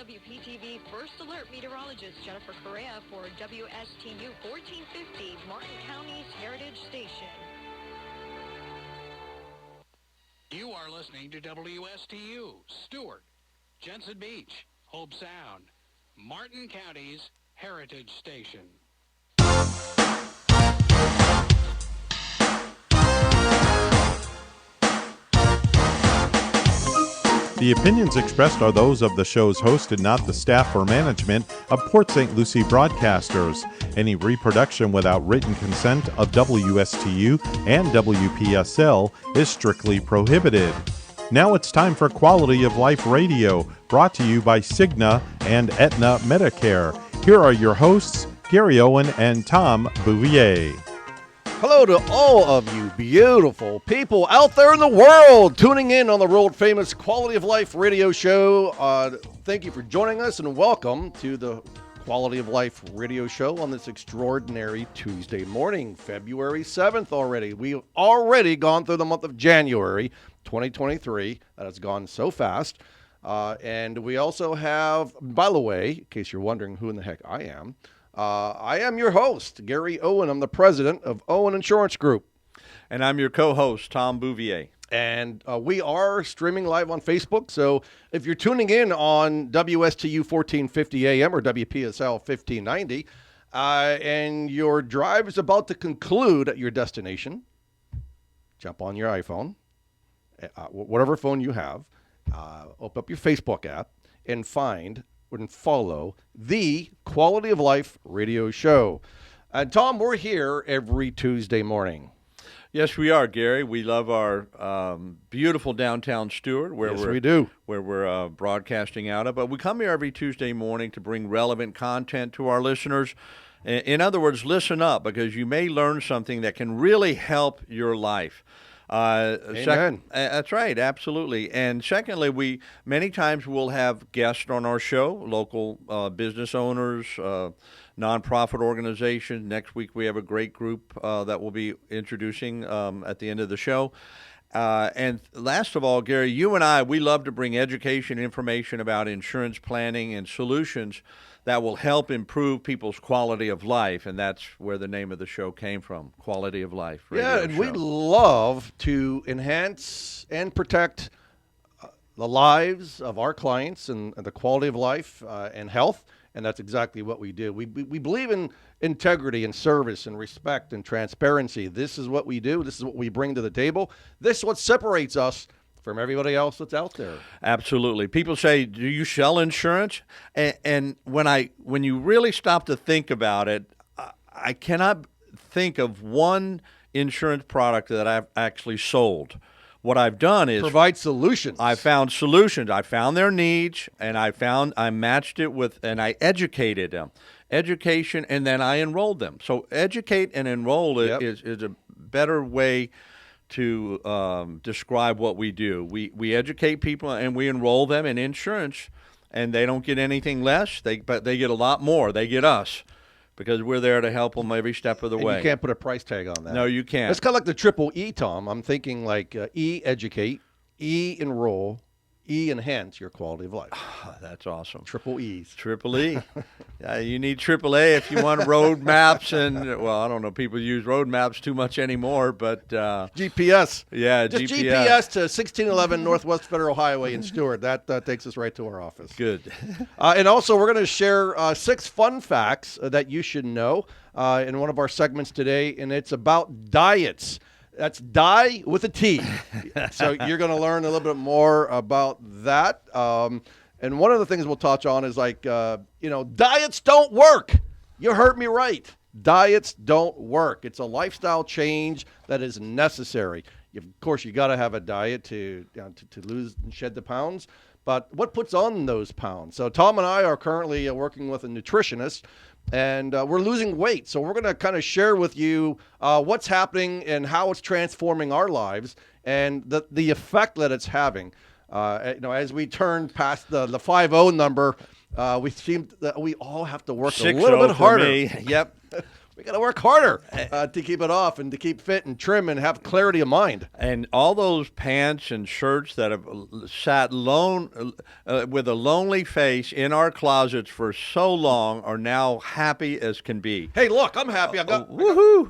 WPTV First Alert meteorologist Jennifer Correa for WSTU 1450, Martin County's Heritage Station. You are listening to WSTU, Stewart, Jensen Beach, Hope Sound, Martin County's Heritage Station. The opinions expressed are those of the show's host and not the staff or management of Port St. Lucie Broadcasters. Any reproduction without written consent of WSTU and WPSL is strictly prohibited. Now it's time for Quality of Life Radio, brought to you by Cigna and Aetna Medicare. Here are your hosts, Gary Owen and Tom Bouvier. Hello to all of you beautiful people out there in the world tuning in on the world-famous Quality of Life radio show. Thank you for joining us and welcome to the Quality of Life radio show on this extraordinary Tuesday morning, February 7th already. We've already gone through the month of January 2023. That has gone so fast. And we also have, by the way, in case you're wondering who in the heck I am your host, Gary Owen. I'm the president of Owen Insurance Group. And I'm your co-host, Tom Bouvier. And we are streaming live on Facebook. So if you're tuning in on WSTU 1450 AM or WPSL 1590, and your drive is about to conclude at your destination, jump on your iPhone, whatever phone you have, open up your Facebook app, and find and follow the Quality of Life radio show. And Tom, we're here every Tuesday morning. Yes, we are, Gary. We love our beautiful downtown Stewart, where we're broadcasting out of. But we come here every Tuesday morning to bring relevant content to our listeners. In other words, listen up, because you may learn something that can really help your life. Amen. That's right, absolutely. And secondly, we many times we'll have guests on our show, local business owners, nonprofit organizations. Next week we have a great group that we'll be introducing at the end of the show. And last of all, Gary, you and I, we love to bring education, information about insurance planning and solutions that will help improve people's quality of life, and that's where the name of the show came from, Quality of Life Radio Yeah, and show. we love to enhance and protect the lives of our clients and the quality of life and health, and that's exactly what we do. We believe in integrity and service and respect and transparency. This is what we do. This is what we bring to the table. This is what separates us from everybody else that's out there. Absolutely. People say, do you sell insurance? And when you really stop to think about it, I cannot think of one insurance product that I've actually sold. What I've done is provide solutions. I found solutions. I found their needs, and I matched it with, and I educated them. Education, and then I enrolled them. So educate and enroll is a better way to describe what we do. We educate people and we enroll them in insurance, and they don't get anything less. But they get a lot more. They get us, because we're there to help them every step of the way. You can't put a price tag on that. No, you can't. It's kind of like the triple E, Tom. I'm thinking like E, educate, E, enroll, E, enhance your quality of life. That's awesome. Triple E's. Triple E. You need triple A if you want road maps, and, well, I don't know, people use road maps too much anymore, but GPS. Yeah, just GPS to 1611 Northwest Federal Highway in Stewart. That takes us right to our office. Good. And also, we're going to share 6 fun facts that you should know in one of our segments today, and it's about diets. That's die with a T. So you're going to learn a little bit more about that. And one of the things we'll touch on is like, diets don't work. You heard me right. Diets don't work. It's a lifestyle change that is necessary. Of course, you got to have a diet to lose and shed the pounds. But what puts on those pounds? So Tom and I are currently working with a nutritionist, and we're losing weight. So we're going to kind of share with you what's happening and how it's transforming our lives and the effect that it's having. As we turn past the 5-0 number, we seem that we all have to work a little bit harder. Me. Yep. We got to work harder to keep it off and to keep fit and trim and have clarity of mind. And all those pants and shirts that have sat lone with a lonely face in our closets for so long are now happy as can be. Hey, look, I'm happy. I got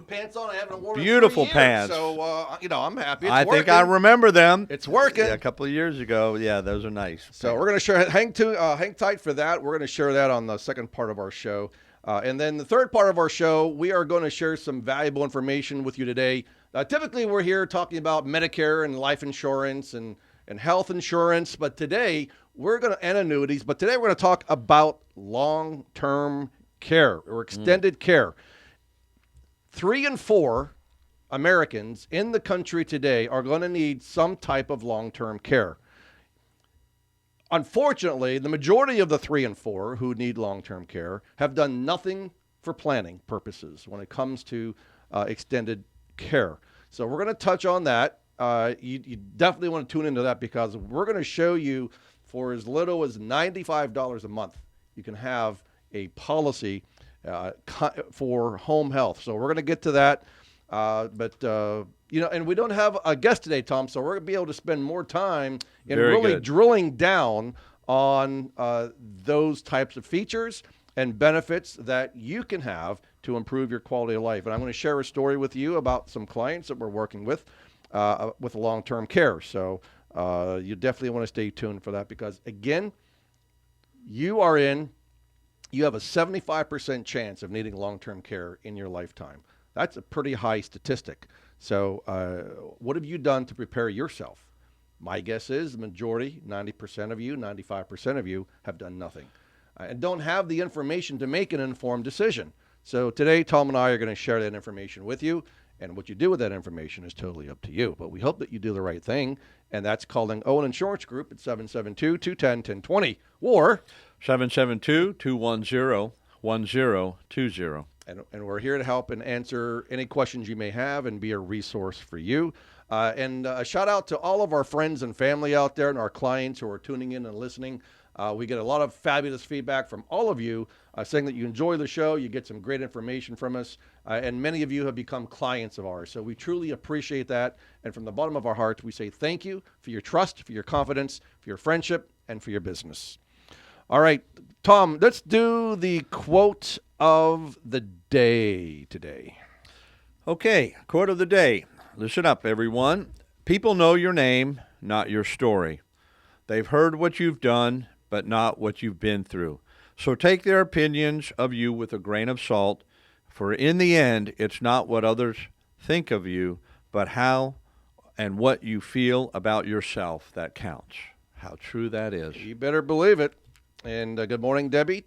pants on. I haven't worn Beautiful in 3 years, pants. So, I'm happy. It's I working. think I remember them. It's working. Yeah, a couple of years ago. Yeah, those are nice. So we're going to share. Hang tight for that. We're going to share that on the second part of our show. And then the third part of our show, we are going to share some valuable information with you today. Typically, we're here talking about Medicare and life insurance and health insurance. But today, and annuities. But today, we're going to talk about long-term care or extended care. 3 in 4 Americans in the country today are going to need some type of long-term care. Unfortunately, the majority of the 3 in 4 who need long-term care have done nothing for planning purposes when it comes to extended care. So we're going to touch on that. You definitely want to tune into that because we're going to show you for as little as $95 a month, you can have a policy for home health. So we're going to get to that. And we don't have a guest today, Tom, so we're going to be able to spend more time in drilling down on those types of features and benefits that you can have to improve your quality of life. And I'm going to share a story with you about some clients that we're working with long-term care. So you definitely want to stay tuned for that because, again, you have a 75% chance of needing long-term care in your lifetime. That's a pretty high statistic. So what have you done to prepare yourself? My guess is the majority, 90% of you, 95% of you have done nothing and don't have the information to make an informed decision. So today, Tom and I are going to share that information with you. And what you do with that information is totally up to you. But we hope that you do the right thing. And that's calling Owen Insurance Group at 772-210-1020 or 772-210-1020. And we're here to help and answer any questions you may have and be a resource for you. And a shout out to all of our friends and family out there and our clients who are tuning in and listening. We get a lot of fabulous feedback from all of you saying that you enjoy the show, you get some great information from us, and many of you have become clients of ours. So we truly appreciate that. And from the bottom of our hearts, we say thank you for your trust, for your confidence, for your friendship, and for your business. All right, Tom, let's do the quote of the day today. Okay, quote of the day. Listen up, everyone. People know your name, not your story. They've heard what you've done, but not what you've been through. So take their opinions of you with a grain of salt, for in the end, it's not what others think of you, but how and what you feel about yourself that counts. How true that is. You better believe it. And good morning, Debbie.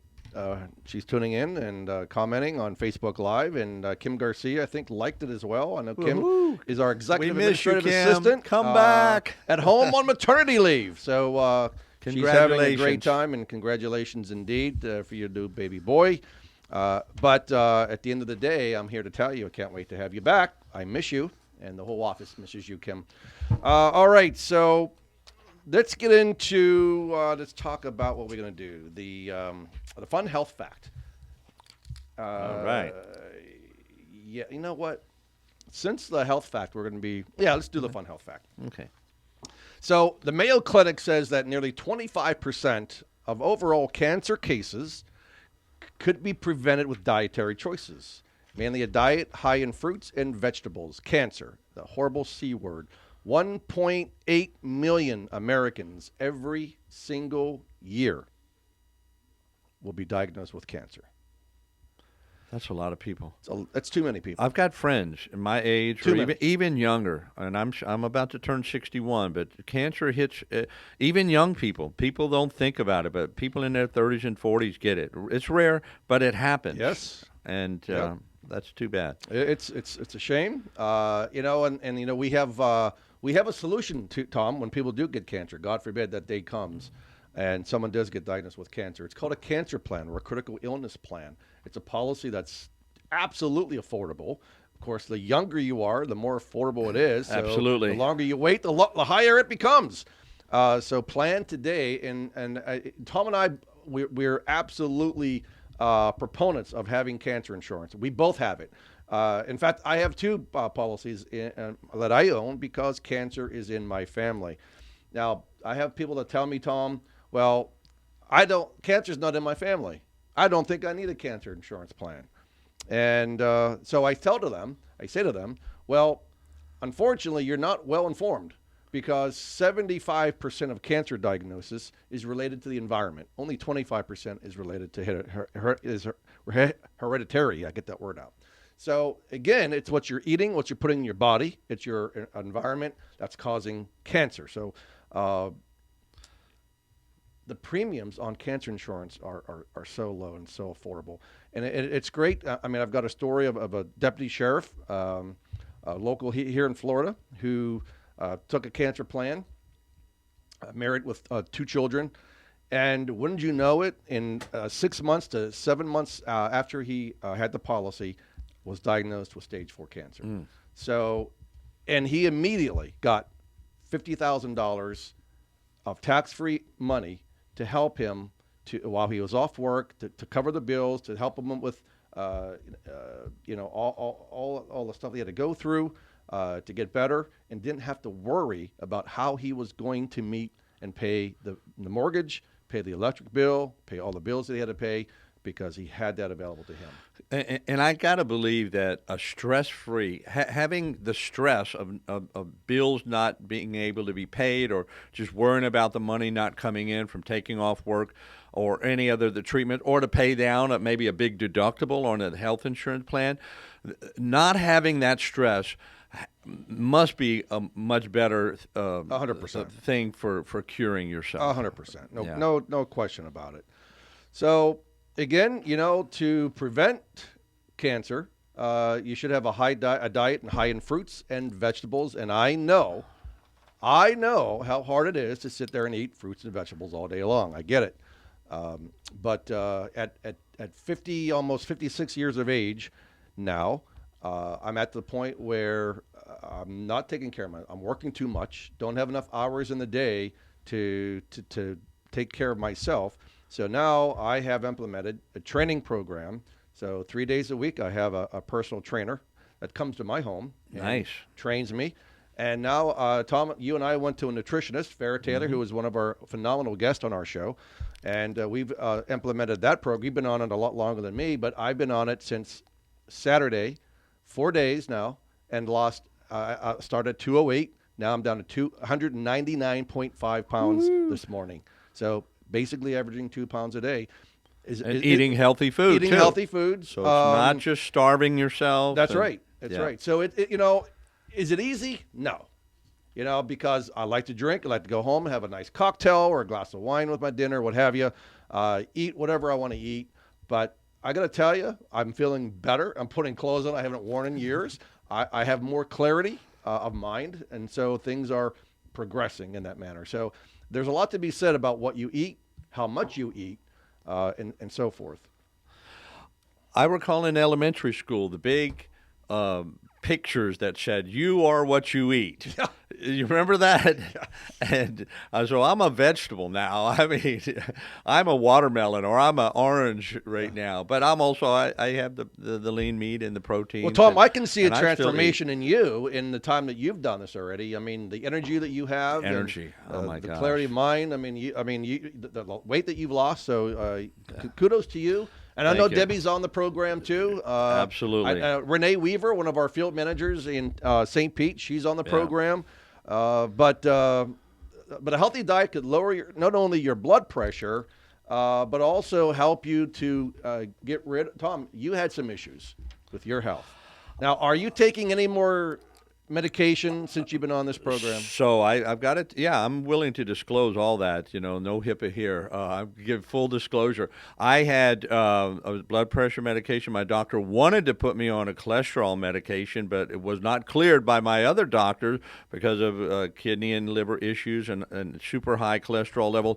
She's tuning in and commenting on Facebook Live. And Kim Garcia, I think, liked it as well. I know Kim is our executive administrative assistant. Come back. At home on maternity leave. So she's having a great time, and congratulations indeed for your new baby boy. But at the end of the day, I'm here to tell you, I can't wait to have you back. I miss you, and the whole office misses you, Kim. All right, so let's get into, let's talk about what we're going to do. The fun health fact. All right. Yeah, you know what? Since the health fact, we're going to be, let's do the fun health fact. Okay. So the Mayo Clinic says that nearly 25% of overall cancer cases could be prevented with dietary choices, mainly a diet high in fruits and vegetables. Cancer, the horrible C word. 1.8 million Americans every single year will be diagnosed with cancer. That's a lot of people. That's too many people. I've got friends in my age or even younger, and I'm about to turn 61, but cancer hits even young people. People don't think about it, but people in their 30s and 40s get it. It's rare, but it happens. Yes. And that's too bad. It's a shame. We have a solution to, Tom, when people do get cancer. God forbid that day comes and someone does get diagnosed with cancer. It's called a cancer plan or a critical illness plan. It's a policy that's absolutely affordable. Of course, the younger you are, the more affordable it is. So absolutely. The longer you wait, the higher it becomes. So plan today. And Tom and I, we're absolutely proponents of having cancer insurance. We both have it. In fact, I have two policies that I own because cancer is in my family. Now, I have people that tell me, Tom, well, cancer's not in my family. I don't think I need a cancer insurance plan. And so I say to them, well, unfortunately, you're not well informed because 75% of cancer diagnosis is related to the environment. Only 25% is related to hereditary. I get that word out. So again, it's what you're eating, what you're putting in your body. It's your environment that's causing cancer. So the premiums on cancer insurance are so low and so affordable. And it's great. I mean, I've got a story of a deputy sheriff, local here in Florida, who took a cancer plan, married with 2 children. And wouldn't you know it, in 6 months to 7 months after he had the policy, was diagnosed with stage 4 cancer. So, and he immediately got $50,000 of tax-free money to help him while he was off work, to cover the bills, to help him with all the stuff he had to go through to get better, and didn't have to worry about how he was going to meet and pay the mortgage, pay the electric bill, pay all the bills that he had to pay, because he had that available to him. And I got to believe that a stress-free, having the stress of bills not being able to be paid, or just worrying about the money not coming in from taking off work or any other the treatment, or to pay down maybe a big deductible on a health insurance plan, not having that stress must be a much better 100% thing for curing yourself. 100%. Yeah. No question about it. So again, to prevent cancer, you should have a diet and high in fruits and vegetables. And I know how hard it is to sit there and eat fruits and vegetables all day long. I get it. But at 50, almost 56 years of age now, I'm at the point where I'm not taking care of I'm working too much, don't have enough hours in the day to take care of myself. So now I have implemented a training program. So 3 days a week, I have a personal trainer that comes to my home. Nice. Trains me. And now, Tom, you and I went to a nutritionist, Farrah Taylor, who was one of our phenomenal guests on our show. And we've implemented that program. You've been on it a lot longer than me, but I've been on it since Saturday, 4 days now, and lost, I started at 208. Now I'm down to 199.5 pounds this morning. So basically averaging 2 pounds a day. Eating healthy food, Eating too. healthy foods. So it's not just starving yourself. That's right. That's right. So is it easy? No. Because I like to drink. I like to go home and have a nice cocktail or a glass of wine with my dinner, what have you. Eat whatever I want to eat. But I got to tell you, I'm feeling better. I'm putting clothes on I haven't worn in years. I have more clarity of mind. And so things are progressing in that manner. So there's a lot to be said about what you eat, how much you eat, and so forth. I recall in elementary school the big pictures that said, "You are what you eat." Yeah. You remember that? And so I'm a vegetable now. I mean, I'm a watermelon or I'm an orange right now. But I'm also, I have the lean meat and the protein. Well, Tom, I can see a transformation in you in the time that you've done this already. I mean, the energy that you have. Energy. Oh, my gosh. gosh. The clarity of mind. I mean, the weight that you've lost. So kudos to you. And I know Debbie's on the program, too. Absolutely. Renee Weaver, one of our field managers in St. Pete, she's on the program. But a healthy diet could lower not only your blood pressure, but also help you to get rid. Tom, you had some issues with your health. Now, are you taking any more medication since you've been on this program? So I've got it. Yeah, I'm willing to disclose all that. No HIPAA here. I give full disclosure. I had a blood pressure medication. My doctor wanted to put me on a cholesterol medication, but it was not cleared by my other doctors because of kidney and liver issues and super high cholesterol levels.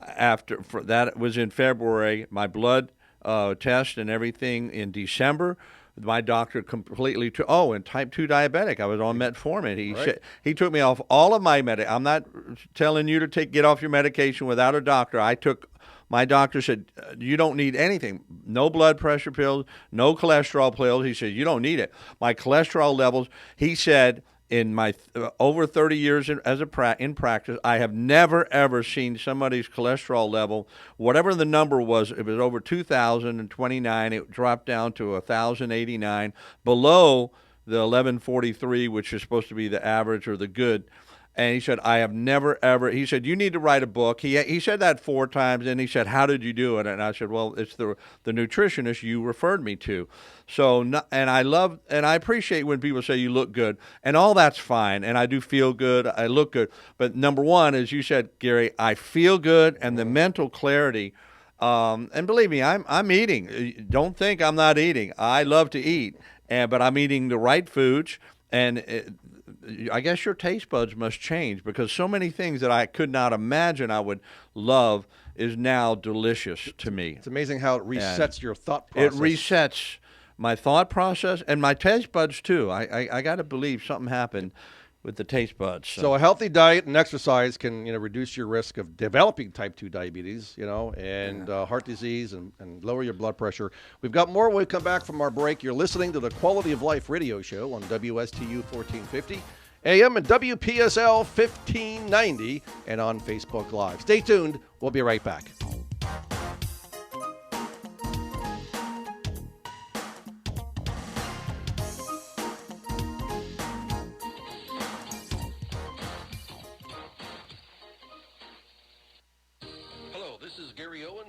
That was in February. My blood test and everything in December. My doctor completely and type 2 diabetic. I was on metformin. He took me off all of my I'm not telling you to get off your medication without a doctor. I took my doctor said, you don't need anything. No blood pressure pills, no cholesterol pills. He said, you don't need it. My cholesterol levels, he said, in my over 30 years in practice, I have never, ever seen somebody's cholesterol level, whatever the number was, it was over 2,029. It dropped down to 1,089, below the 1143, which is supposed to be the average or the good. And he said, I have never, ever, he said, you need to write a book. He said that 4 times, and he said, how did you do it? And I said, well, it's the nutritionist you referred me to. So, and I appreciate when people say you look good, and all that's fine, and I do feel good, I look good. But number one, as you said, Gary, I feel good, and the mental clarity, and believe me, I'm eating. Don't think I'm not eating. I love to eat, but I'm eating the right foods, and I guess your taste buds must change, because so many things that I could not imagine I would love is now delicious to me. It's amazing how it resets your thought process. It resets my thought process and my taste buds too. I got to believe something happened with the taste buds. So a healthy diet and exercise can reduce your risk of developing type 2 diabetes, and heart disease and lower your blood pressure. We've got more when we come back from our break. You're listening to the Quality of Life radio show on WSTU 1450 AM and WPSL 1590 and on Facebook Live. Stay tuned. We'll be right back.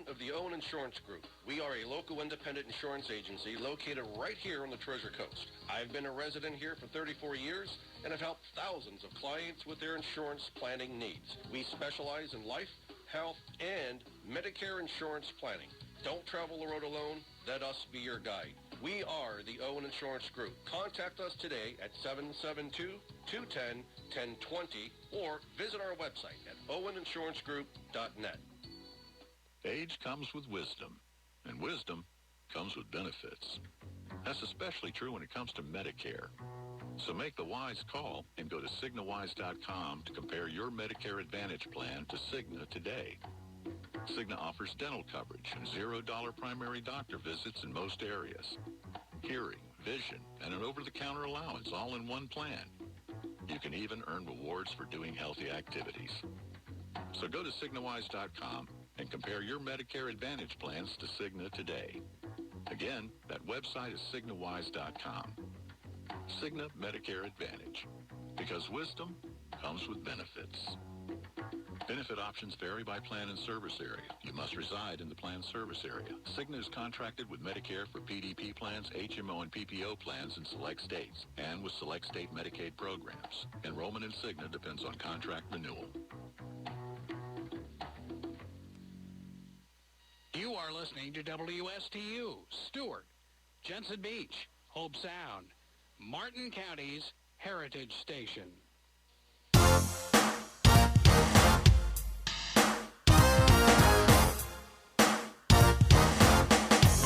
Of the Owen Insurance Group. We are a local independent insurance agency located right here on the Treasure Coast. I've been a resident here for 34 years and have helped thousands of clients with their insurance planning needs. We specialize in life, health, and Medicare insurance planning. Don't travel the road alone. Let us be your guide. We are the Owen Insurance Group. Contact us today at 772-210-1020 or visit our website at oweninsurancegroup.net. Age comes with wisdom, and wisdom comes with benefits. That's especially true when it comes to Medicare. So make the wise call and go to CignaWise.com to compare your Medicare Advantage plan to Cigna today. Cigna offers dental coverage and $0 primary doctor visits in most areas. Hearing, vision, and an over-the-counter allowance all in one plan. You can even earn rewards for doing healthy activities. So go to CignaWise.com and compare your Medicare Advantage plans to Cigna today. Again, that website is CignaWise.com. Cigna Medicare Advantage, because wisdom comes with benefits. Benefit options vary by plan and service area. You must reside in the plan service area. Cigna is contracted with Medicare for PDP plans, HMO, and PPO plans in select states, and with select state Medicaid programs. Enrollment in Cigna depends on contract renewal. You are listening to WSTU, Stewart, Jensen Beach, Hope Sound, Martin County's Heritage Station.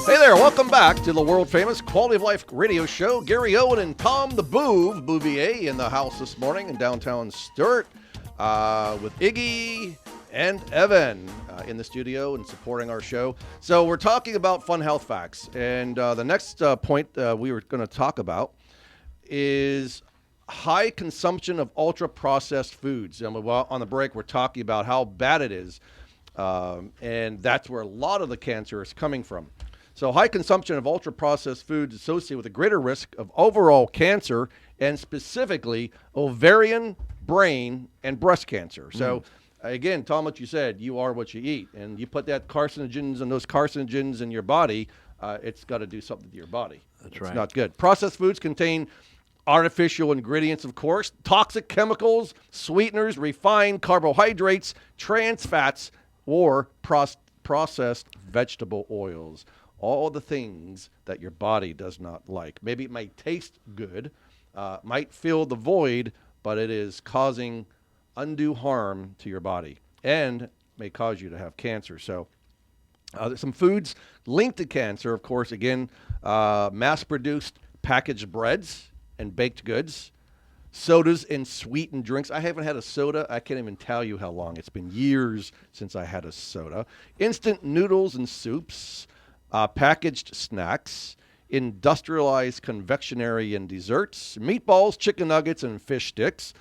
Hey there, welcome back to the world-famous Quality of Life radio show. Gary Owen and Tom the Bouvier in the house this morning in downtown Stewart with Iggy and Evan in the studio and supporting our show. So we're talking about fun health facts, and the next point we were going to talk about is high consumption of ultra-processed foods. And on the break, we're talking about how bad it is, and that's where a lot of the cancer is coming from. So high consumption of ultra-processed foods associated with a greater risk of overall cancer, and specifically ovarian, brain, and breast cancer. So again, Tom, what you said, you are what you eat, and you put those carcinogens in your body, it's got to do something to your body. That's It's not good. Processed foods contain artificial ingredients, of course, toxic chemicals, sweeteners, refined carbohydrates, trans fats, or processed vegetable oils. All the things that your body does not like. Maybe it might taste good, might fill the void, but it is causing undue harm to your body and may cause you to have cancer. So there's some foods linked to cancer, of course, again, mass-produced packaged breads and baked goods, sodas and sweetened drinks. I haven't had a soda. I can't even tell you how long. It's been years since I had a soda. Instant noodles and soups, packaged snacks, industrialized confectionery and desserts, meatballs, chicken nuggets, and fish sticks,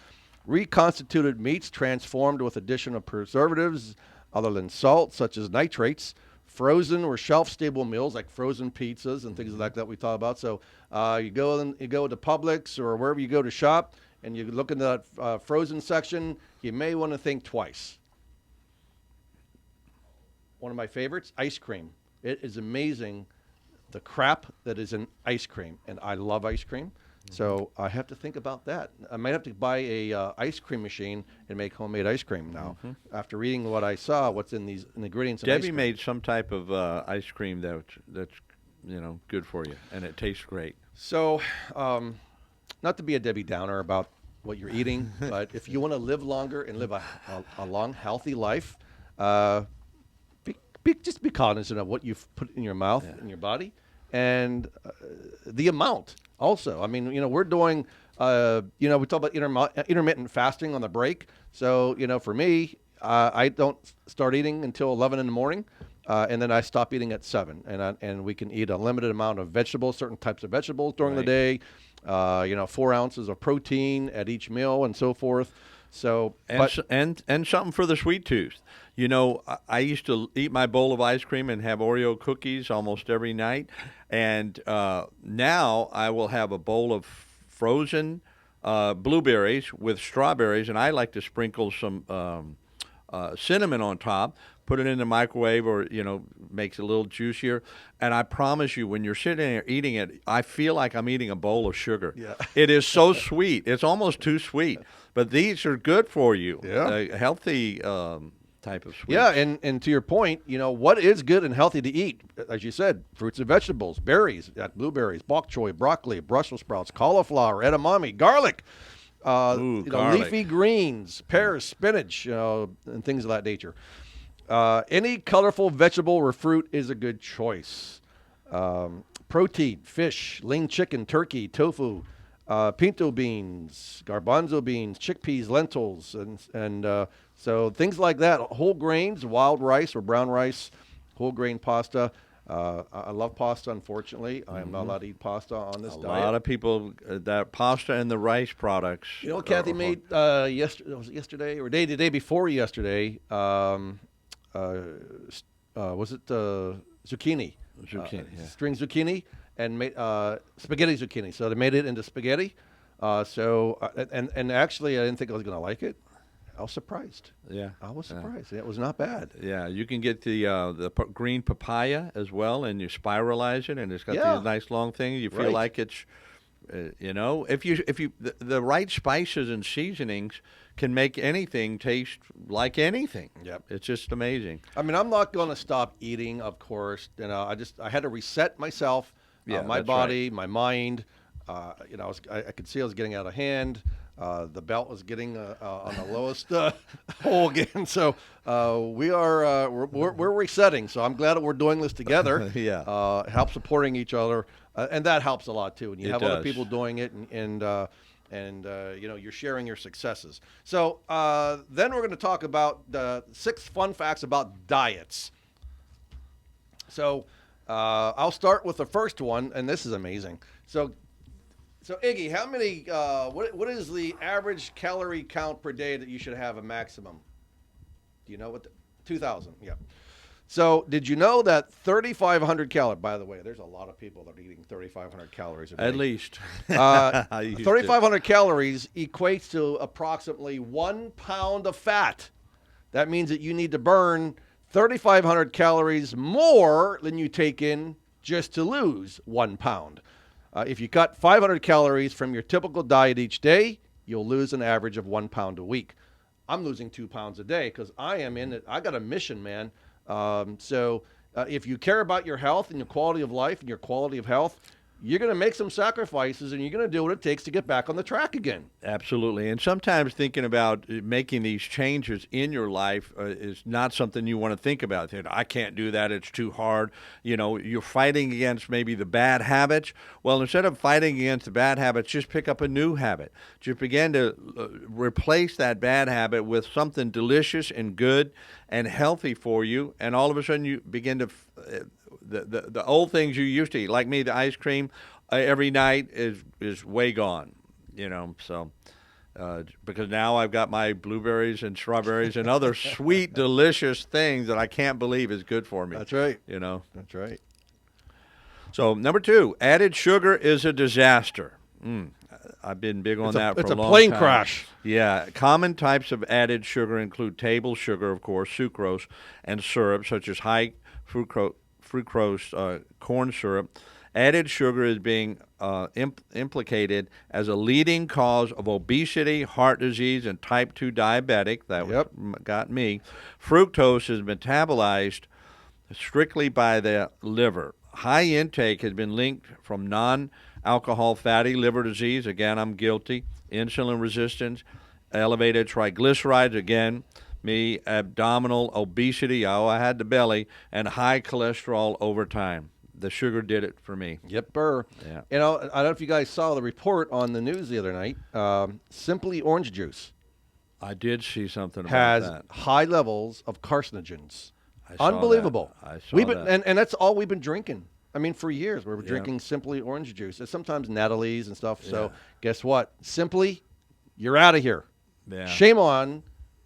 reconstituted meats transformed with addition of preservatives other than salt, such as nitrates, frozen or shelf-stable meals like frozen pizzas and things like that we talk about. So you go to Publix or wherever you go to shop, and you look in that frozen section, you may want to think twice. One of my favorites, ice cream. It is amazing the crap that is in ice cream, and I love ice cream. So I have to think about that. I might have to buy a ice cream machine and make homemade ice cream now. After reading what I saw, what's in these ingredients. In Debbie made some type of ice cream that's good for you, and it tastes great. So, not to be a Debbie Downer about what you're eating, but if you want to live longer and live a long, healthy life, just be cognizant of what you've put in your mouth and your body, and the amount. Also, I mean, we're doing, we talk about intermittent fasting on the break. So, for me, I don't start eating until 11 in the morning, and then I stop eating at 7. And we can eat a limited amount of vegetables, certain types of vegetables during the day, 4 ounces of protein at each meal and so forth. So, and something for the sweet tooth. I used to eat my bowl of ice cream and have Oreo cookies almost every night, and now I will have a bowl of frozen blueberries with strawberries, and I like to sprinkle some cinnamon on top, put it in the microwave, or makes it a little juicier. And I promise you, when you're sitting there eating it, I feel like I'm eating a bowl of sugar. Yeah. It is so sweet. It's almost too sweet, but these are good for you. Yeah. Healthy type of sweets. Yeah, and to your point, what is good and healthy to eat? As you said, fruits and vegetables, berries, blueberries, bok choy, broccoli, Brussels sprouts, cauliflower, edamame, garlic. Garlic. Leafy greens, pears, spinach, and things of that nature. Any colorful vegetable or fruit is a good choice. Protein, fish, lean chicken, turkey, tofu, pinto beans, garbanzo beans, chickpeas, lentils, and so things like that. Whole grains, wild rice or brown rice, whole grain pasta. I love pasta, unfortunately. I am not allowed to eat pasta on this diet. A lot of people, that pasta and the rice products. You know what Kathy made yesterday or the day before yesterday? Was it zucchini? Zucchini, String zucchini, and made spaghetti zucchini. So they made it into spaghetti. And actually, I didn't think I was going to like it. I was surprised. Yeah, I was surprised. It was not bad. Yeah, you can get the green papaya as well, and you spiralize it, and it's got these nice long things. You feel like it's, if the right spices and seasonings can make anything taste like anything. Yep, it's just amazing. I mean, I'm not going to stop eating, of course. I had to reset myself, my body, my mind. I could see I was getting out of hand. The belt was getting on the lowest hole again, so we're resetting. So I'm glad that we're doing this together. Help supporting each other, and that helps a lot too. And you have other people doing it, and you're sharing your successes. So then we're going to talk about the 6 fun facts about diets. So I'll start with the first one, and this is amazing. So Iggy, how many? What is the average calorie count per day that you should have a maximum? Do you know what? 2,000. Yeah. So did you know that 3,500 calories? By the way, there's a lot of people that are eating 3,500 calories a day. At least. 3,500 calories equates to approximately 1 pound of fat. That means that you need to burn 3,500 calories more than you take in just to lose 1 pound. If you cut 500 calories from your typical diet each day, you'll lose an average of 1 pound a week. I'm losing 2 pounds a day because I am in it. I got a mission, man. So if you care about your health and your quality of life and your quality of health, you're going to make some sacrifices, and you're going to do what it takes to get back on the track again. Absolutely. And sometimes thinking about making these changes in your life is not something you want to think about. I can't do that. It's too hard. You're fighting against maybe the bad habits. Well, instead of fighting against the bad habits, just pick up a new habit. Just begin to replace that bad habit with something delicious and good and healthy for you. And all of a sudden you begin to the old things you used to eat, like me, the ice cream every night is way gone, so because now I've got my blueberries and strawberries and other sweet, delicious things that I can't believe is good for me. That's right. That's right. So number 2, added sugar is a disaster. I've been big on that for a long time. It's a plane crash. Yeah. Common types of added sugar include table sugar, of course, sucrose, and syrup, such as high fructose corn syrup. Added sugar is being implicated as a leading cause of obesity, heart disease, and type 2 diabetic. That got me. Fructose is metabolized strictly by the liver. High intake has been linked from non-alcohol fatty liver disease. Again, I'm guilty. Insulin resistance, elevated triglycerides. Again, me, abdominal obesity. I had the belly, and high cholesterol over time. The sugar did it for me. Yep, burr. Yeah. I don't know if you guys saw the report on the news the other night. Simply orange juice I did see something about has that. high levels of carcinogens. I saw Unbelievable. that. I saw that. And that's all we've been drinking. I mean, for years, we're drinking Simply orange juice. And sometimes Natalie's and stuff. So guess what? Simply, you're out of here. Yeah. Shame on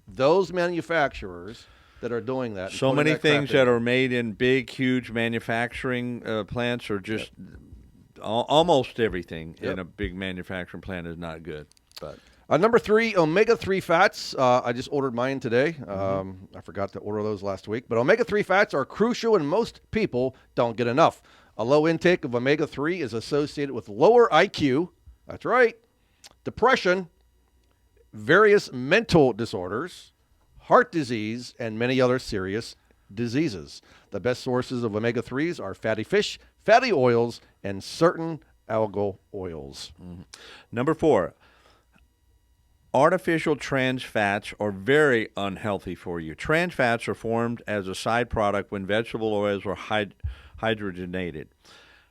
those manufacturers that are doing that. So many things that are made in big, huge manufacturing plants are just almost everything in a big manufacturing plant is not good. But number 3, omega-3 fats. I just ordered mine today. I forgot to order those last week. But omega-3 fats are crucial, and most people don't get enough. A low intake of omega-3 is associated with lower IQ. That's right. Depression, various mental disorders, heart disease, and many other serious diseases. The best sources of omega-3s are fatty fish, fatty oils, and certain algal oils. Number 4, artificial trans fats are very unhealthy for you. Trans fats are formed as a side product when vegetable oils are hydrogenated.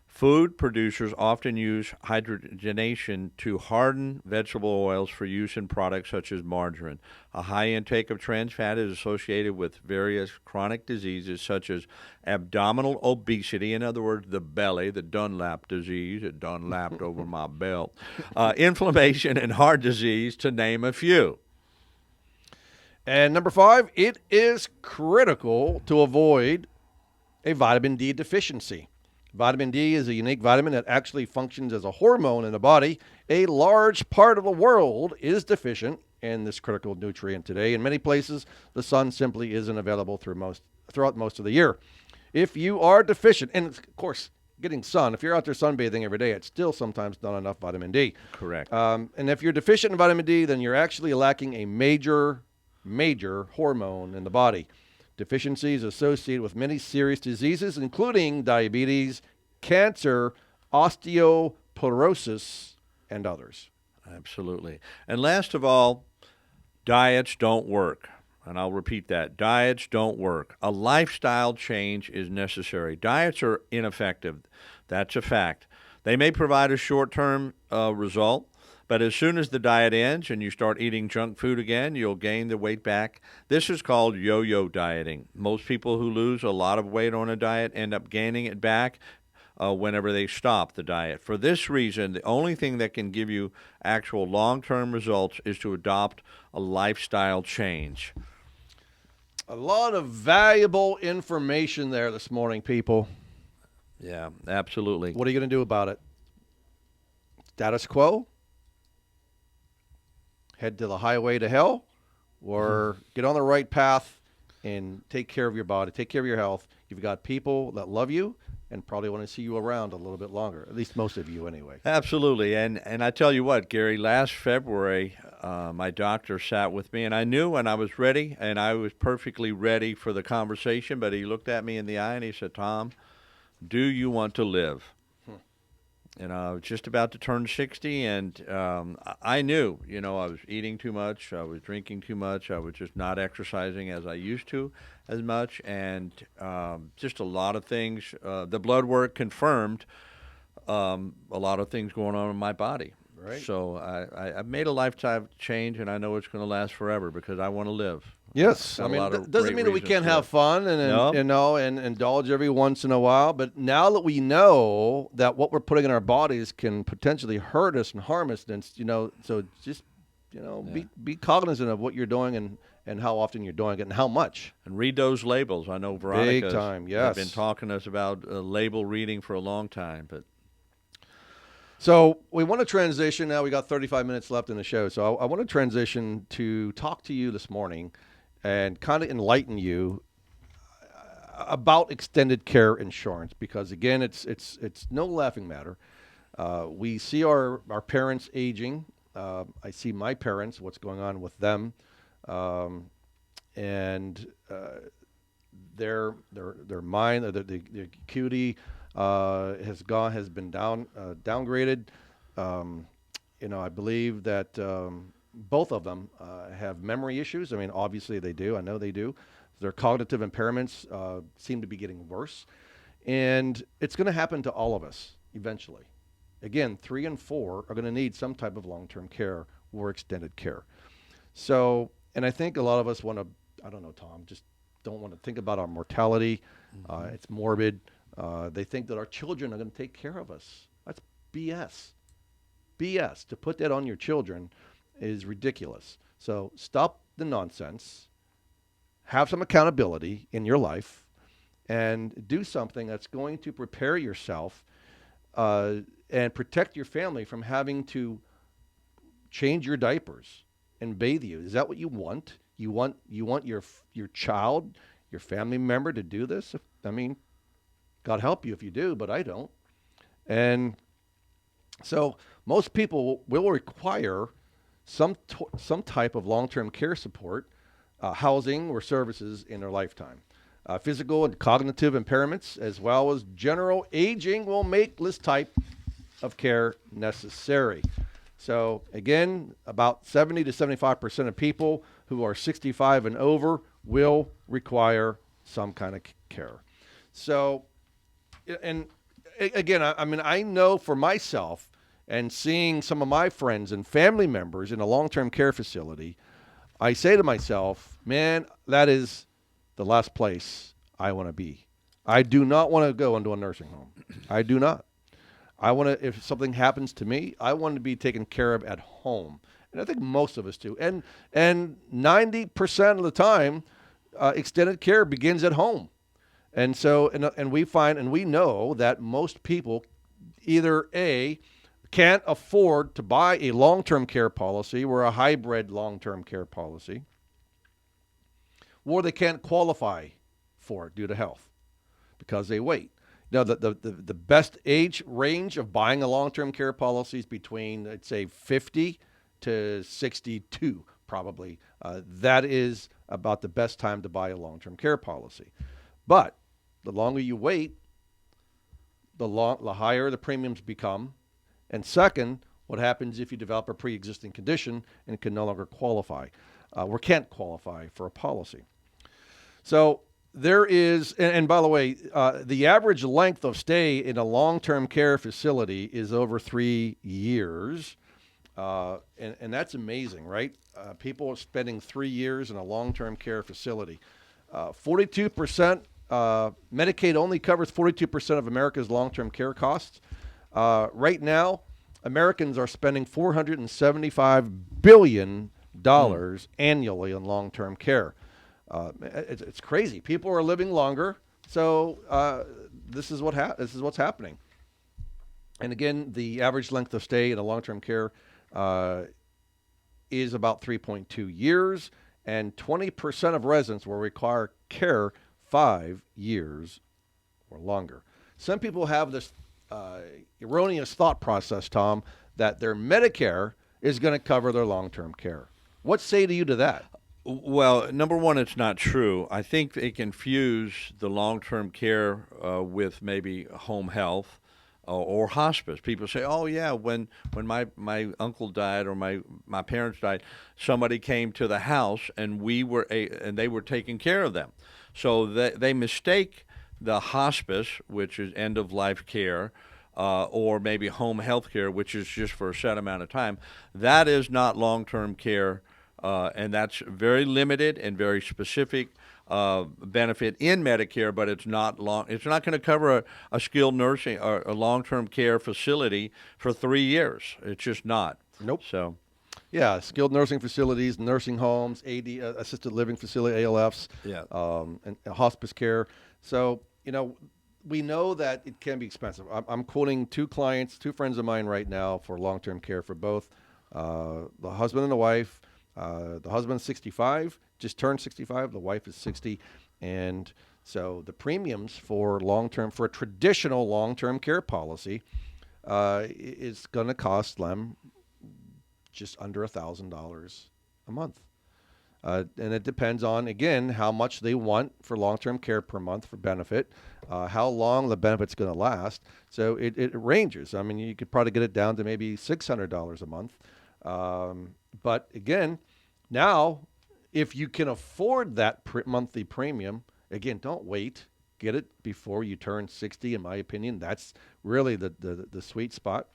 Food producers often use hydrogenation to harden vegetable oils for use in products such as margarine. A high intake of trans fat is associated with various chronic diseases such as abdominal obesity, in other words, the belly, the Dunlap disease, it Dunlapped over my belt, inflammation, and heart disease, to name a few. And number 5, it is critical to avoid a vitamin D deficiency. Vitamin D is a unique vitamin that actually functions as a hormone in the body. A large part of the world is deficient in this critical nutrient today. In many places, the sun simply isn't available throughout most of the year. If you are deficient, and of course, getting sun, if you're out there sunbathing every day, it's still sometimes not enough vitamin D. Correct. And if you're deficient in vitamin D, then you're actually lacking a major hormone in the body. Deficiencies associated with many serious diseases, including diabetes, cancer, osteoporosis, and others. Absolutely. And last of all, diets don't work. And I'll repeat that. Diets don't work. A lifestyle change is necessary. Diets are ineffective. That's a fact. They may provide a short-term result, but as soon as the diet ends and you start eating junk food again, you'll gain the weight back. This is called yo-yo dieting. Most people who lose a lot of weight on a diet end up gaining it back whenever they stop the diet. For this reason, the only thing that can give you actual long-term results is to adopt a lifestyle change. A lot of valuable information there this morning, people. Yeah, absolutely. What are you going to do about it? Status quo? Head to the highway to hell, or get on the right path and take care of your body, take care of your health. You've got people that love you and probably want to see you around a little bit longer, at least most of you anyway. Absolutely. And I tell you what, Gary, last February, my doctor sat with me, and I knew when I was ready, and I was perfectly ready for the conversation, but he looked at me in the eye and he said, Tom, do you want to live? And I was just about to turn 60, and I knew, I was eating too much, I was drinking too much, I was just not exercising as I used to as much, and just a lot of things. The blood work confirmed a lot of things going on in my body. Right. So I've made a lifetime change, and I know it's going to last forever because I want to live. Yes, Got I a mean, lot of doesn't great mean that we reasons can't to have live. fun and indulge every once in a while. But now that we know that what we're putting in our bodies can potentially hurt us and harm us, then so just be cognizant of what you're doing and how often you're doing it and how much. And read those labels. I know Veronica Big time, has yes. been talking to us about label reading for a long time, but. So we want to transition. Now we got 35 minutes left in the show. So I want to transition to talk to you this morning and kind of enlighten you about extended care insurance, because again, it's no laughing matter. We see our parents aging. I see my parents, what's going on with them, and their mind, the acuity has been downgraded. I believe that both of them have memory issues. I mean, obviously they do. I know they do. Their cognitive impairments seem to be getting worse, and it's going to happen to all of us eventually. Again, 3 and 4 are going to need some type of long-term care or extended care. So, and I think a lot of us want to, I don't know, Tom, just don't want to think about our mortality. It's morbid. They think that our children are going to take care of us. That's BS. BS. To put that on your children is ridiculous. So stop the nonsense. Have some accountability in your life and do something that's going to prepare yourself and protect your family from having to change your diapers and bathe you. Is that what you want? You want your child, your family member to do this? I mean, God help you if you do, but I don't. And so most people will require some type of long-term care support, housing or services in their lifetime. Physical and cognitive impairments, as well as general aging, will make this type of care necessary. So again, about 70 to 75% of people who are 65 and over will require some kind of care. So, and again, I mean, I know for myself and seeing some of my friends and family members in a long-term care facility, I say to myself, man, that is the last place I want to be. I do not want to go into a nursing home. I do not. I want to, if something happens to me, I want to be taken care of at home. And I think most of us do. And 90% of the time, extended care begins at home. And so, and we find, and we know that most people either A, can't afford to buy a long-term care policy or a hybrid long-term care policy, or they can't qualify for it due to health because they wait. Now, the best age range of buying a long-term care policy is between, let's say, 50 to 62, probably. That is about the best time to buy a long-term care policy. But the longer you wait, the higher the premiums become. And second, what happens if you develop a pre-existing condition and can no longer qualify or can't qualify for a policy? So there is, and by the way, the average length of stay in a long-term care facility is over 3 years. And that's amazing, right? People are spending 3 years in a long-term care facility. 42%, Medicaid only covers 42% of America's long-term care costs. Right now, Americans are spending $475 billion annually on long-term care. It's crazy. People are living longer, so this is what's happening. And again, the average length of stay in a long-term care is about 3.2 years, and 20% of residents will require care 5 years or longer. Some people have this erroneous thought process, Tom, that their Medicare is going to cover their long-term care. What say to you to that? Well, number one, it's not true. I think they confuse the long-term care with maybe home health. or hospice. People say, "Oh yeah, when my uncle died or my parents died, somebody came to the house and and they were taking care of them." So they mistake the hospice, which is end of life care, or maybe home health care, which is just for a set amount of time. That is not long-term care, and that's very limited and very specific benefit in Medicare, but it's not long. It's not going to cover a skilled nursing or a long-term care facility for 3 years. It's just not. Nope. So, Yeah, skilled nursing facilities, nursing homes, assisted living facility, ALFs, yeah. and hospice care. So, we know that it can be expensive. I'm quoting two friends of mine right now for long-term care for both the husband and the wife. The husband's 65, just turned 65. The wife is 60. And so the premiums for a traditional long-term care policy is going to cost them just under $1,000 a month. And it depends on, again, how much they want for long-term care per month for benefit, how long the benefit's going to last. So it ranges. I mean, you could probably get it down to maybe $600 a month. But again, now, if you can afford that monthly premium, again, don't wait. Get it before you turn 60, in my opinion. That's really the sweet spot.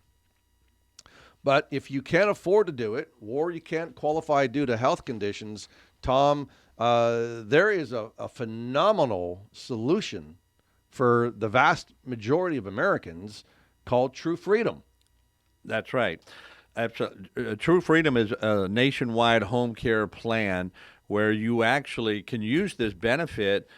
But if you can't afford to do it, or you can't qualify due to health conditions, Tom, there is a phenomenal solution for the vast majority of Americans called True Freedom. That's right. True Freedom is a nationwide home care plan where you actually can use this benefit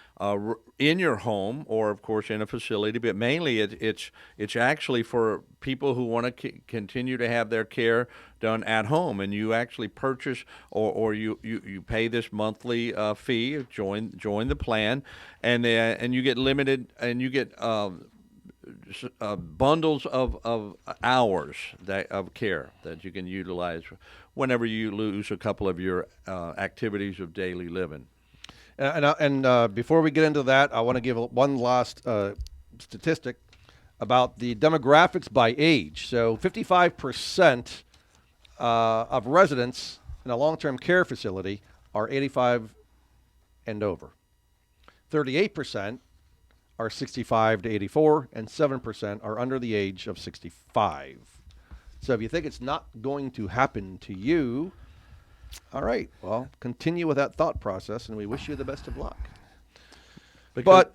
in your home or, of course, in a facility. But mainly, it's actually for people who want to continue to have their care done at home, and you actually purchase or you pay this monthly fee, join the plan, and you get limited and you get bundles of hours of care that you can utilize whenever you lose a couple of your activities of daily living. And before we get into that, I want to give one last statistic about the demographics by age. So 55% of residents in a long-term care facility are 85 and over. 38% are 65 to 84, and 7% are under the age of 65. So if you think it's not going to happen to you, all right, well, continue with that thought process, and we wish you the best of luck. But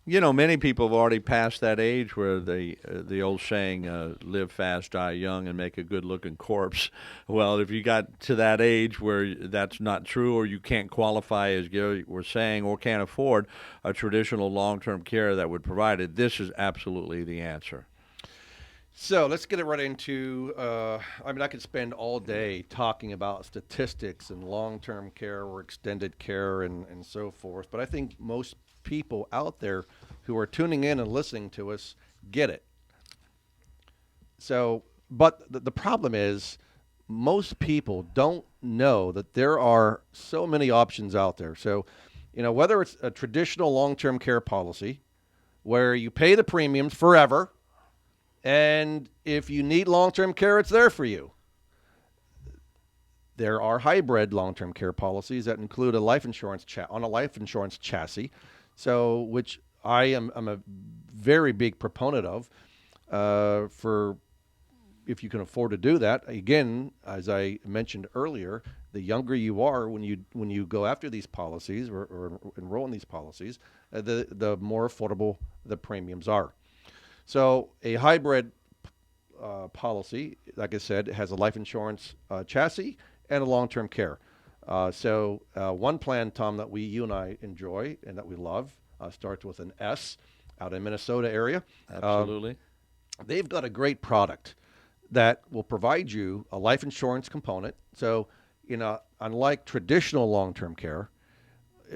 many people have already passed that age where the old saying, live fast, die young, and make a good-looking corpse. Well, if you got to that age where that's not true, or you can't qualify, as Gary was saying, or can't afford a traditional long-term care that would provide it, this is absolutely the answer. So let's get it right into, I could spend all day talking about statistics and long-term care or extended care and so forth, but I think most people out there who are tuning in and listening to us get it. So, but the problem is most people don't know that there are so many options out there. So, whether it's a traditional long-term care policy where you pay the premiums forever, and if you need long-term care, it's there for you. There are hybrid long-term care policies that include a life insurance on a life insurance chassis, so which I'm a very big proponent of. For if you can afford to do that, again, as I mentioned earlier, the younger you are when you go after these policies or enroll in these policies, the more affordable the premiums are. So a hybrid policy, like I said, has a life insurance chassis and a long-term care. So one plan, Tom, that you and I enjoy and that we love starts with an S out in Minnesota area. Absolutely. They've got a great product that will provide you a life insurance component. So, unlike traditional long-term care,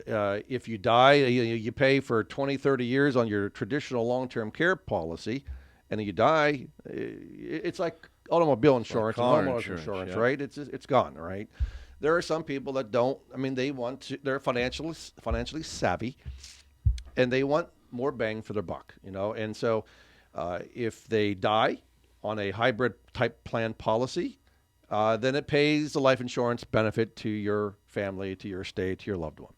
if you die, you pay for 20, 30 years on your traditional long-term care policy, and you die, it's like automobile insurance and homeowners insurance, yeah. Right? It's gone, right? There are some people that don't. I mean, they're financially savvy, and they want more bang for their buck, and so If they die on a hybrid type plan policy, then it pays the life insurance benefit to your family, to your estate, to your loved one.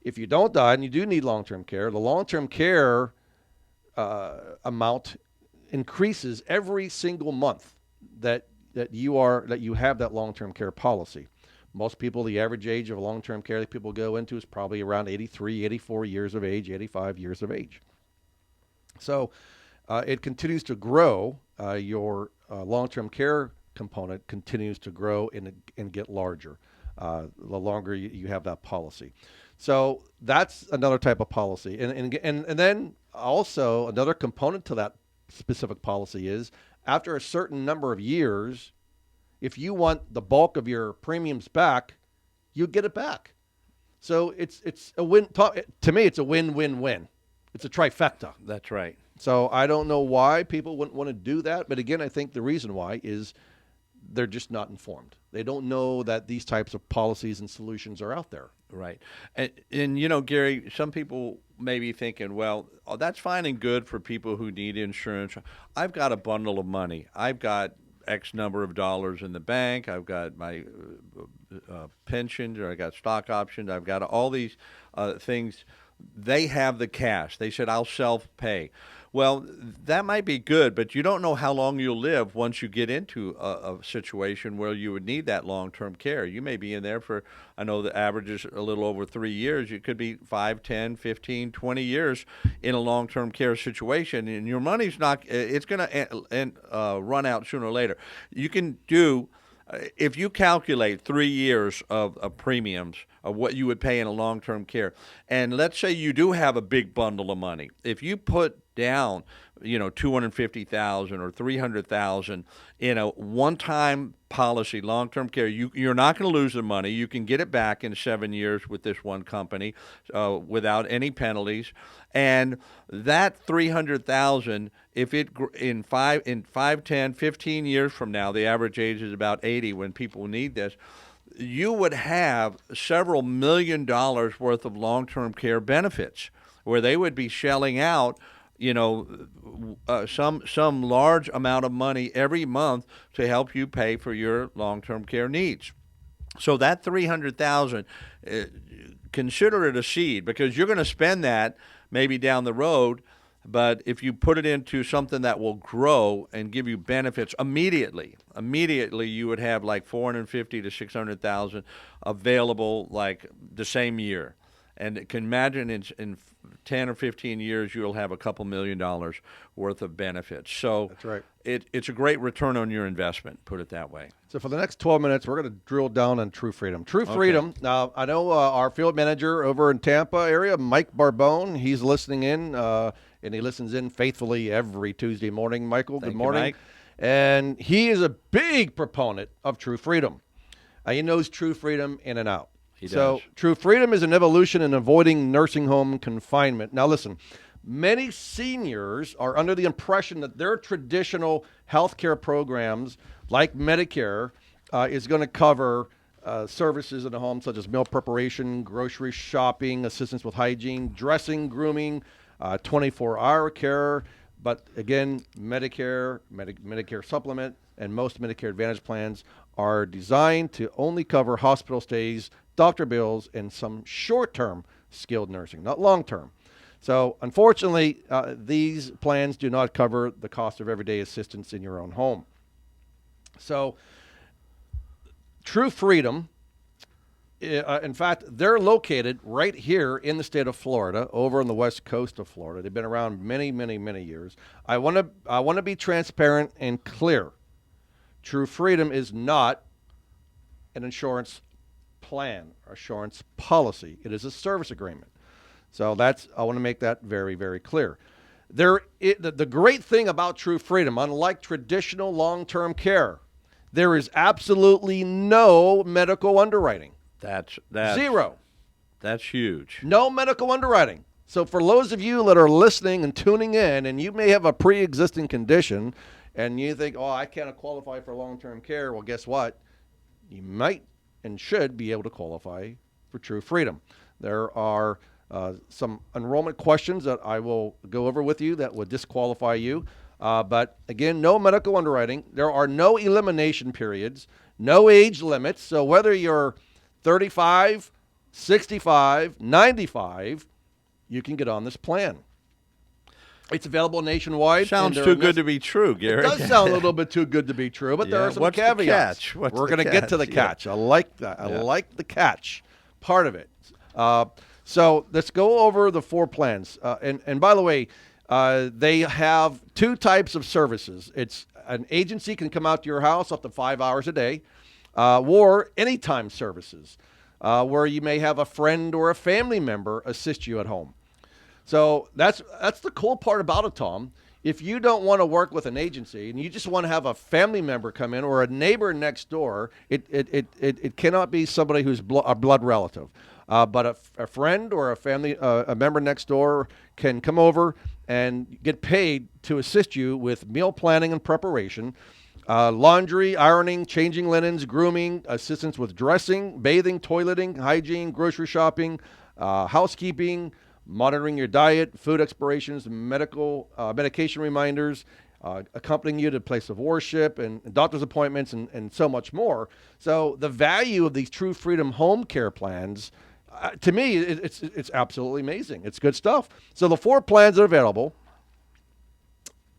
If you don't die and you do need long-term care, the long-term care amount increases every single month that you have that long-term care policy. Most people, the average age of long-term care that people go into is probably around 83, 84 years of age, 85 years of age. So it continues to grow. Your long-term care component continues to grow and get larger the longer you have that policy. So that's another type of policy. And then also another component to that specific policy is after a certain number of years, if you want the bulk of your premiums back, you get it back. So it's a win. To me, it's a win-win-win. It's a trifecta. That's right. So I don't know why people wouldn't want to do that. But again, I think the reason why is they're just not informed. They don't know that these types of policies and solutions are out there. Right. And you know, Gary, some people may be thinking, well, that's fine and good for people who need insurance. I've got a bundle of money. I've got X number of dollars in the bank. I've got my pensions, or I got stock options. I've got all these things. They have the cash. They said, I'll self-pay. Well, that might be good, but you don't know how long you'll live once you get into a situation where you would need that long-term care. You may be in there for, I know the average is a little over 3 years. It could be 5, 10, 15, 20 years in a long-term care situation, and your money's not, it's going to run out sooner or later. You can do, if you calculate 3 years of premiums of what you would pay in a long-term care, and let's say you do have a big bundle of money, if you put down, $250,000 or $300,000 in a one-time policy, long-term care, you're not going to lose the money. You can get it back in 7 years with this one company without any penalties. And that $300,000, if it in 5, 10, 15 years from now, the average age is about 80 when people need this, you would have several $1 million worth of long-term care benefits where they would be shelling out some large amount of money every month to help you pay for your long-term care needs. So that $300,000, consider it a seed, because you're going to spend that maybe down the road. But if you put it into something that will grow and give you benefits immediately you would have like $450,000 to $600,000 available like the same year. And can imagine in 10 or 15 years, you'll have a couple $1 million worth of benefits. So that's right. It's a great return on your investment, put it that way. So for the next 12 minutes, we're going to drill down on True Freedom. True Freedom. Now, I know our field manager over in Tampa area, Mike Barbone, he's listening in, and he listens in faithfully every Tuesday morning. Michael, good morning. Mike. And he is a big proponent of True Freedom. He knows True Freedom in and out. So True Freedom is an evolution in avoiding nursing home confinement. Now listen, many seniors are under the impression that their traditional health care programs like Medicare is going to cover services in the home such as meal preparation, grocery shopping, assistance with hygiene, dressing, grooming, 24-hour care. But again, Medicare Supplement, and most Medicare Advantage plans are designed to only cover hospital stays, doctor bills, and some short-term skilled nursing, not long-term. So unfortunately, these plans do not cover the cost of everyday assistance in your own home. So True Freedom, in fact, they're located right here in the state of Florida, over on the west coast of Florida. They've been around many, many, many years. I want to be transparent and clear. True Freedom is not an insurance plan or insurance policy. It is a service agreement. So I want to make that very, very clear. The great thing about True Freedom, unlike traditional long-term care, there is absolutely no medical underwriting. That's zero. That's huge. No medical underwriting. So for those of you that are listening and tuning in, and you may have a pre-existing condition, and you think, oh, I can't qualify for long-term care, well, guess what? You might and should be able to qualify for True Freedom. There are some enrollment questions that I will go over with you that would disqualify you. But again, no medical underwriting. There are no elimination periods, no age limits. So whether you're 35, 65, 95, you can get on this plan. It's available nationwide. Sounds too good to be true, Gary. It does sound a little bit too good to be true, but there are some what's caveats. The catch? We're going to get to the catch. I like that. I like the catch part of it. So let's go over the 4 plans. And by the way, they have 2 types of services. It's an agency can come out to your house up to 5 hours a day, or anytime services, where you may have a friend or a family member assist you at home. So that's the cool part about it, Tom. If you don't want to work with an agency and you just want to have a family member come in or a neighbor next door, it cannot be somebody who's a blood relative. But a friend or a family, a member next door can come over and get paid to assist you with meal planning and preparation, laundry, ironing, changing linens, grooming, assistance with dressing, bathing, toileting, hygiene, grocery shopping, housekeeping, monitoring your diet, food expirations, medication reminders, accompanying you to place of worship and doctor's appointments and so much more. So the value of these True Freedom home care plans, to me, it's absolutely amazing. It's good stuff. So the 4 plans that are available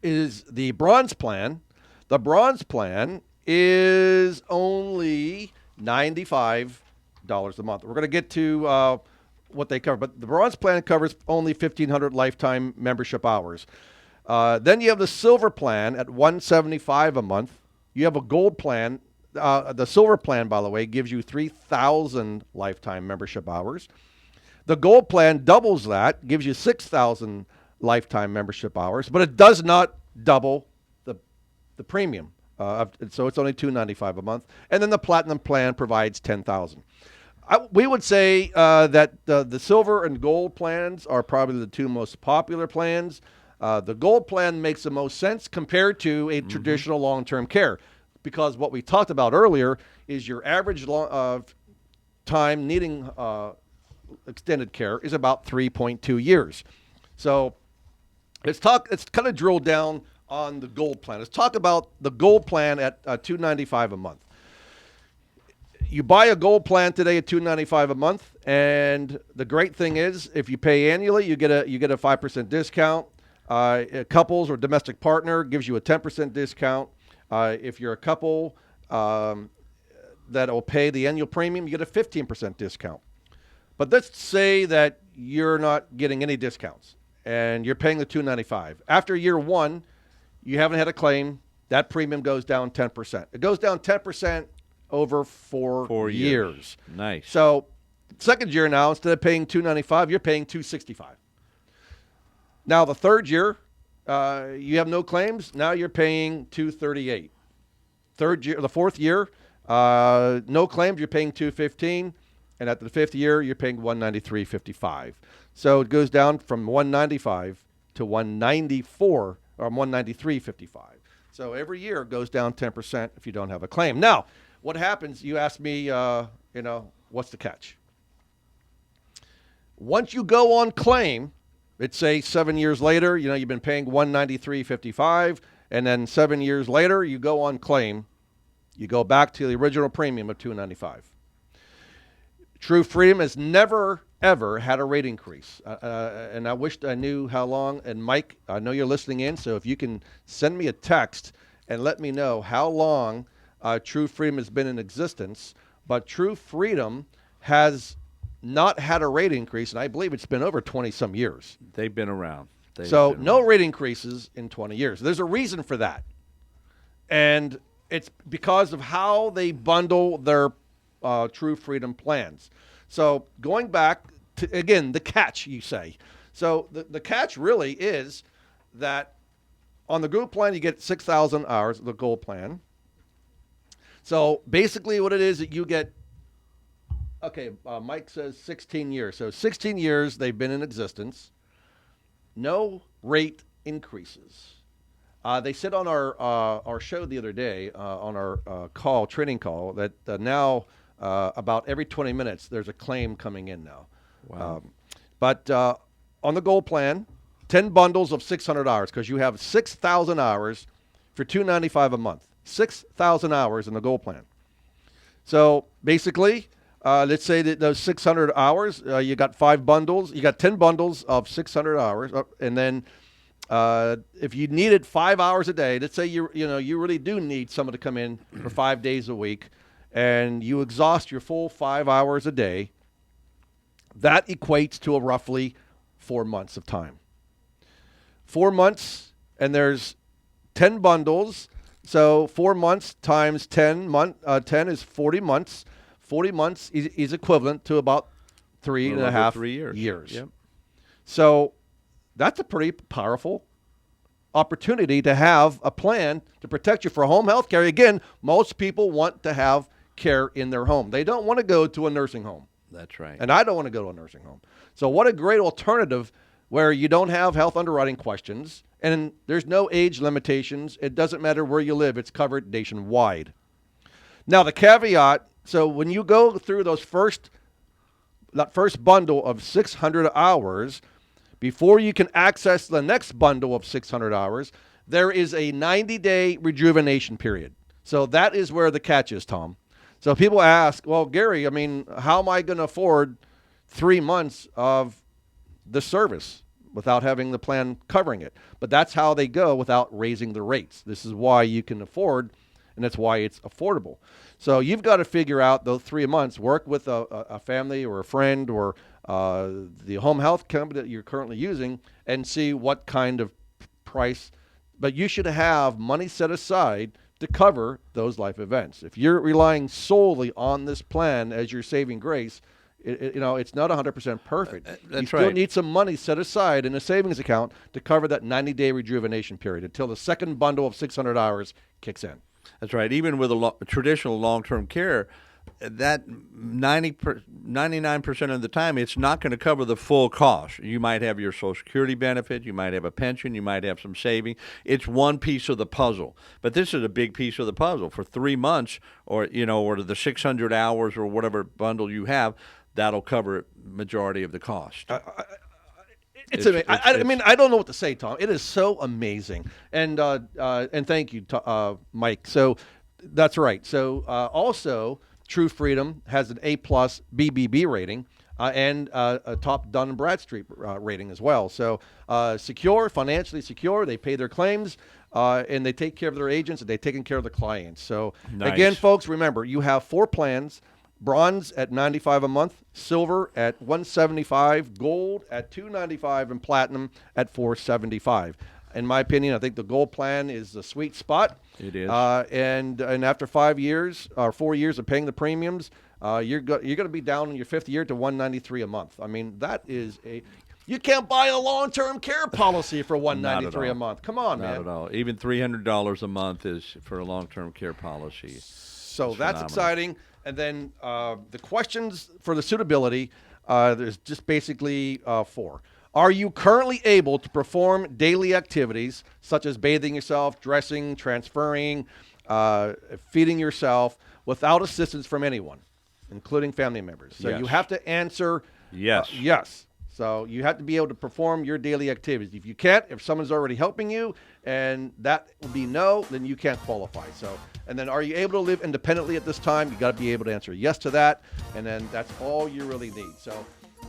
is the Bronze Plan. The Bronze Plan is only $95 a month. We're going to get to what they cover, but the Bronze Plan covers only 1,500 lifetime membership hours. Then you have the Silver Plan at $175 a month. You have a Gold Plan. The Silver Plan, by the way, gives you 3,000 lifetime membership hours. The Gold Plan doubles that, gives you 6,000 lifetime membership hours, but it does not double the premium. So it's only $295 a month. And then the Platinum Plan provides 10,000. We would say that the Silver and Gold plans are probably the 2 most popular plans. The Gold Plan makes the most sense compared to a traditional long-term care, because what we talked about earlier is your average time needing extended care is about 3.2 years. So let's kind of drill down on the Gold Plan. Let's talk about the Gold Plan at $295 a month. You buy a Gold Plan today at $295 a month, and the great thing is, if you pay annually, you get a 5% discount. Couples or domestic partner gives you a 10% discount. If you're a couple that will pay the annual premium, you get a 15% discount. But let's say that you're not getting any discounts and you're paying the $295. After year 1, you haven't had a claim. That premium goes down 10%. It goes down 10% over 4 years. Nice. So second year now, instead of paying $295, you're paying $265. Now the third year, you have no claims. Now you're paying $238. The fourth year, no claims. You're paying $215, and at the 5th year, you're paying $193.55. So it goes down from $195 to $194 or $193.55. So every year it goes down 10% if you don't have a claim. Now, what happens? You ask me, what's the catch? Once you go on claim, let's say 7 years later, you've been paying $193.55, and then 7 years later, you go on claim, you go back to the original premium of $295. True Freedom has never, ever had a rate increase, and I wished I knew how long. And Mike, I know you're listening in, so if you can send me a text and let me know how long True Freedom has been in existence. But True Freedom has not had a rate increase, and I believe it's been over 20-some years. They've been around. No rate increases in 20 years. There's a reason for that. And it's because of how they bundle their True Freedom plans. So going back to, again, the catch, you say. So the catch really is that on the group plan, you get 6,000 hours, the Gold Plan. So basically what it is that you get, Mike says 16 years. So 16 years they've been in existence. No rate increases. They said on our show the other day, on our training call, that now about every 20 minutes there's a claim coming in now. Wow. But on the gold plan, 10 bundles of 600 hours, because you have 6,000 hours for $295 a month. 6,000 hours in the gold plan. So basically, let's say that those 600 hours, you got 5 bundles. You got 10 bundles of 600 hours, and then if you needed 5 hours a day, let's say you really do need someone to come in for 5 days a week, and you exhaust your full 5 hours a day, that equates to a roughly 4 months of time. 4 months, and there's 10 bundles. So 4 months times 10 is 40 months. 40 months is equivalent to about 3.5 years. Yep. So that's a pretty powerful opportunity to have a plan to protect you for home health care. Again, most people want to have care in their home. They don't want to go to a nursing home. That's right. And I don't want to go to a nursing home. So what a great alternative where you don't have health underwriting questions and there's no age limitations. It doesn't matter where you live. It's covered nationwide. Now, the caveat, so when you go through that first bundle of 600 hours, before you can access the next bundle of 600 hours, there is a 90-day rejuvenation period. So that is where the catch is, Tom. So people ask, well, Gary, I mean, how am I going to afford 3 months of the service without having the plan covering it? But that's how they go without raising the rates. This is why you can afford, and that's why it's affordable. So you've got to figure out those 3 months, work with a family or a friend or the home health company that you're currently using and see what kind of price. But you should have money set aside to cover those life events. If you're relying solely on this plan as your saving grace, it's not 100% perfect. You still need some money set aside in a savings account to cover that 90-day rejuvenation period until the second bundle of 600 hours kicks in. That's right. Even with traditional long-term care, that 99% of the time, it's not going to cover the full cost. You might have your Social Security benefit, you might have a pension, you might have some saving. It's one piece of the puzzle. But this is a big piece of the puzzle. For 3 months or the 600 hours or whatever bundle you have, that'll cover majority of the cost. It's amazing. I mean, I don't know what to say, Tom. It is so amazing. And thank you, Mike. So that's right. So also, True Freedom has an A+ BBB rating and a top Dun & Bradstreet rating as well. So secure, financially secure. They pay their claims and they take care of their agents and they're taking care of the clients. So again, folks, remember, you have 4 plans. Bronze at $95 a month, silver at $175, gold at $295, and platinum at $475. In my opinion, I think the gold plan is the sweet spot. It is. And after 5 years or 4 years of paying the premiums, you're going to be down in your 5th year to $193 a month. I mean, that is you can't buy a long-term care policy for $193 a month. Come on, man. Not at all. Even $300 a month is for a long-term care policy. So that's exciting. And then the questions for the suitability, there's just basically 4. Are you currently able to perform daily activities such as bathing yourself, dressing, transferring, feeding yourself without assistance from anyone, including family members? So you have to answer yes. Yes. So you have to be able to perform your daily activities. If you can't, if someone's already helping you and that will be no, then you can't qualify. So, and then are you able to live independently at this time? You got to be able to answer yes to that. And then that's all you really need. So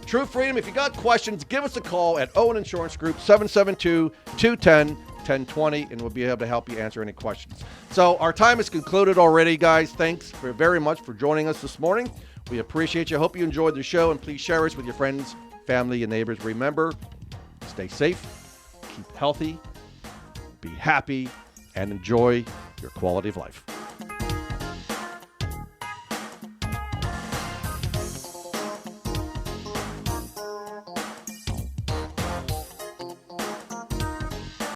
True Freedom, if you got questions, give us a call at Owen Insurance Group, 772-210-1020, and we'll be able to help you answer any questions. So our time is concluded already, guys. Thanks very much for joining us this morning. We appreciate you. Hope you enjoyed the show, and please share us with your friends, family, and neighbors. Remember, stay safe, keep healthy, be happy, and enjoy your quality of life.